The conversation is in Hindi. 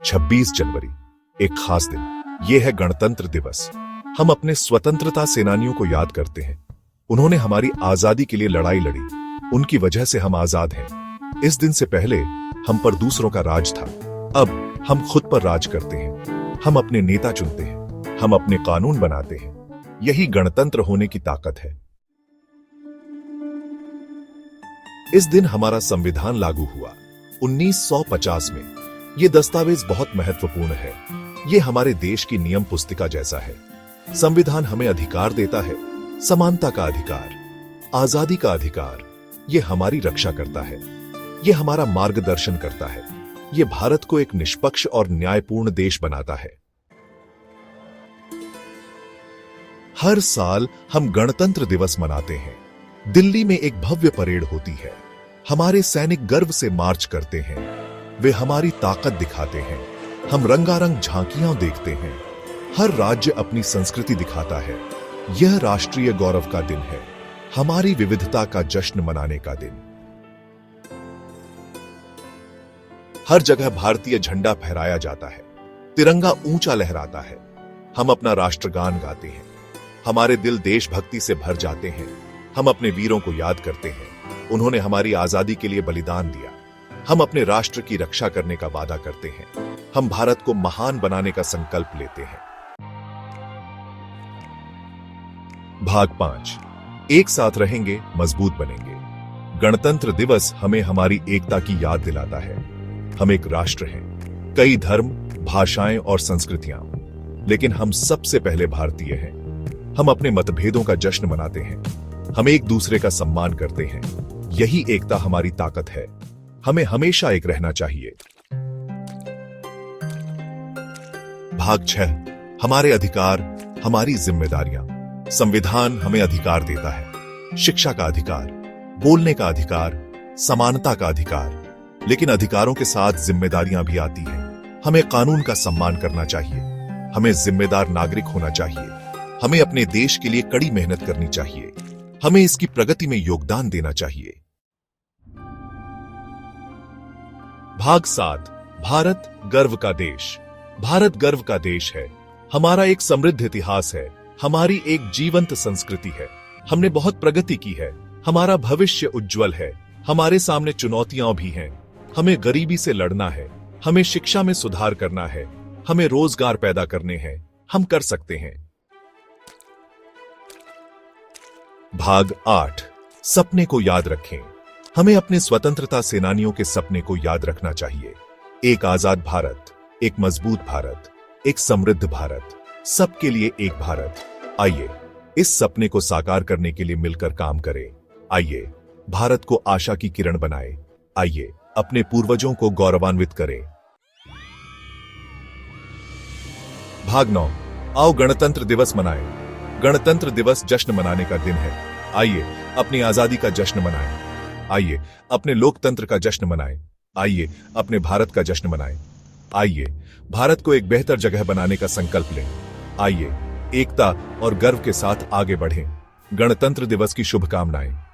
26 जनवरी एक खास दिन। यह है गणतंत्र दिवस। हम अपने स्वतंत्रता सेनानियों को याद करते हैं। उन्होंने हमारी आजादी के लिए लड़ाई लड़ी। उनकी वजह से हम आजाद हैं। इस दिन से पहले हम पर दूसरों का राज था। अब हम खुद पर राज करते हैं। हम अपने नेता चुनते हैं। हम अपने कानून बनाते हैं। यही गणतंत्र होने की ताकत है। इस दिन हमारा संविधान लागू हुआ 1950 में। यह दस्तावेज बहुत महत्वपूर्ण है। यह हमारे देश की नियम पुस्तिका जैसा है। संविधान हमें अधिकार देता है, समानता का अधिकार, आजादी का अधिकार। यह हमारी रक्षा करता है। यह हमारा मार्गदर्शन करता है। यह भारत को एक निष्पक्ष और न्यायपूर्ण देश बनाता है। हर साल हम गणतंत्र दिवस मनाते हैं। दिल्ली में एक भव्य परेड होती है। हमारे सैनिक गर्व से मार्च करते हैं। वे हमारी ताकत दिखाते हैं। हम रंगारंग झांकियां देखते हैं। हर राज्य अपनी संस्कृति दिखाता है। यह राष्ट्रीय गौरव का दिन है, हमारी विविधता का जश्न मनाने का दिन। हर जगह भारतीय झंडा फहराया जाता है। तिरंगा ऊंचा लहराता है। हम अपना राष्ट्रगान गाते हैं। हमारे दिल देशभक्ति से भर जाते हैं। हम अपने वीरों को याद करते हैं। उन्होंने हमारी आजादी के लिए बलिदान दिया। हम अपने राष्ट्र की रक्षा करने का वादा करते हैं। हम भारत को महान बनाने का संकल्प लेते हैं। भाग 5। एक साथ रहेंगे, मजबूत बनेंगे। गणतंत्र दिवस हमें हमारी एकता की याद दिलाता है। हम एक राष्ट्र हैं, कई धर्म, भाषाएं और संस्कृतियां, लेकिन हम सबसे पहले भारतीय हैं। हम अपने मतभेदों का जश्न मनाते हैं। हम एक दूसरे का सम्मान करते हैं। यही एकता हमारी ताकत है। हमें हमेशा एक रहना चाहिए। भाग 6। हमारे अधिकार, हमारी जिम्मेदारियां। संविधान हमें अधिकार देता है। शिक्षा का अधिकार, बोलने का अधिकार, समानता का अधिकार। लेकिन अधिकारों के साथ जिम्मेदारियां भी आती हैं। हमें कानून का सम्मान करना चाहिए। हमें जिम्मेदार नागरिक होना चाहिए। हमें अपने देश के लिए कड़ी मेहनत करनी चाहिए। हमें इसकी प्रगति में योगदान देना चाहिए। भाग 7। भारत गर्व का देश। भारत गर्व का देश है। हमारा एक समृद्ध इतिहास है। हमारी एक जीवंत संस्कृति है। हमने बहुत प्रगति की है। हमारा भविष्य उज्जवल है। हमारे सामने चुनौतियां भी हैं। हमें गरीबी से लड़ना है। हमें शिक्षा में सुधार करना है। हमें रोजगार पैदा करने हैं। हम कर सकते हैं। भाग 8। सपने को याद रखें। हमें अपने स्वतंत्रता सेनानियों के सपने को याद रखना चाहिए। एक आजाद भारत, एक मजबूत भारत, एक समृद्ध भारत, सबके लिए एक भारत। आइए इस सपने को साकार करने के लिए मिलकर काम करें। आइए भारत को आशा की किरण बनाएं। आइए अपने पूर्वजों को गौरवान्वित करें। भाग 9। आओ गणतंत्र दिवस मनाएं। गणतंत्र दिवस जश्न मनाने का दिन है। आइए अपनी आजादी का जश्न मनाएं। आइए अपने लोकतंत्र का जश्न मनाएं। आइए अपने भारत का जश्न मनाएं। आइए भारत को एक बेहतर जगह बनाने का संकल्प लें। आइए एकता और गर्व के साथ आगे बढ़ें। गणतंत्र दिवस की शुभकामनाएं।